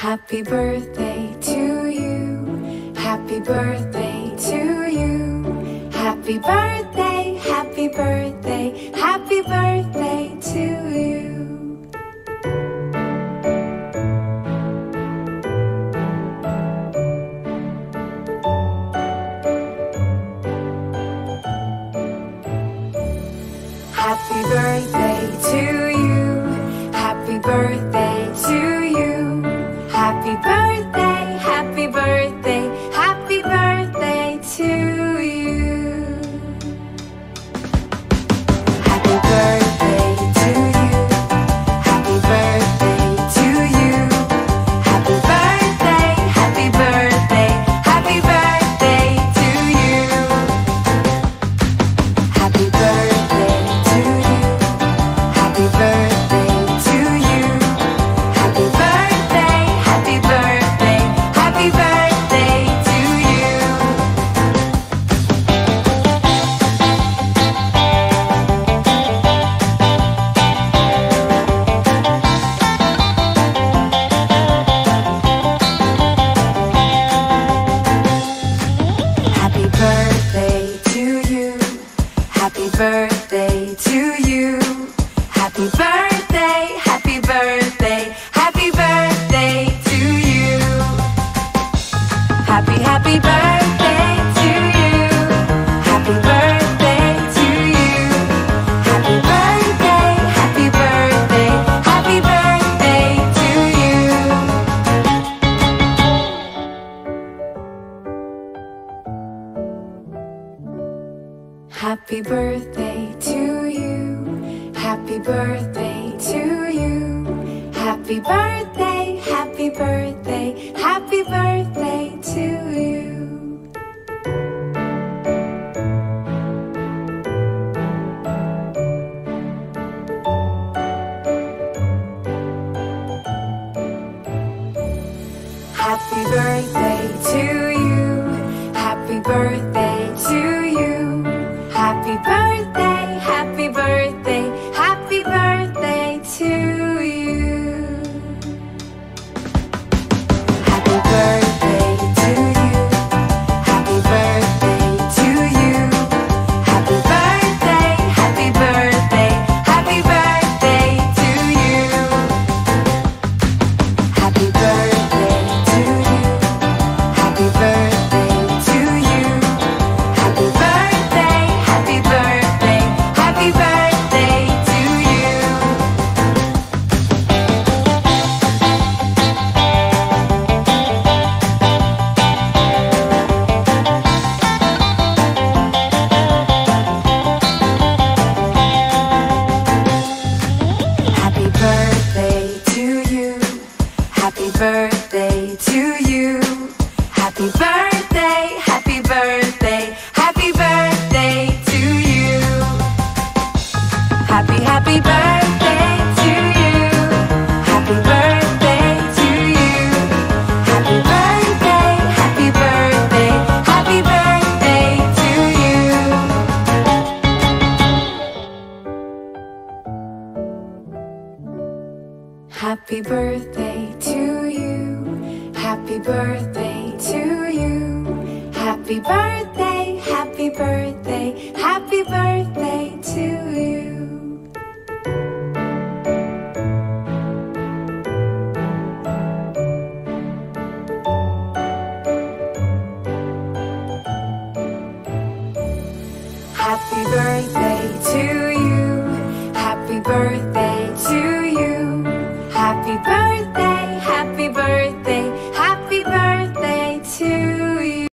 Happy birthday to you. Happy birthday to you. Happy birthday, happy birthday, happy birthday to you. Happy birthday to you. Happy birthday to you. Happy birthday, happy birthday, happy birthday to you. Happy birthday to you. Happy birthday to you. Happy birthday, happy birthday, happy birthday to you. Happy birthday to you. Happy birthday to you. Happy birthday, happy birthday, happy birthday to you. Happy birthday to you. Happy birthday to you. Happy birthday, happy birthday, happy birthday to you. Happy birthday to you. Happy birthday to you. Happy birthday, happy birthday, happy birthday to you. Happy birthday to you. Happy birthday to you. Happy birthday, happy birthday, happy birthday to you. Happy birthday to you. Happy birthday to you. Happy birthday, happy birthday, happy birthday to you. Happy birthday to you. Happy birthday to you. Happy birthday, happy birthday, happy birthday to you. Happy birthday to you. Happy birthday to you. Happy birthday, happy birthday, happy birthday to you. Happy birthday to you. Happy birthday to you. Happy birthday, happy birthday, happy birthday to you. Happy birthday to you. Happy birthday to you. Happy birthday, happy birthday, happy birthday to you. Happy birthday to you. Happy birthday to you. Happy birthday, happy birthday, happy birthday to you. Happy birthday to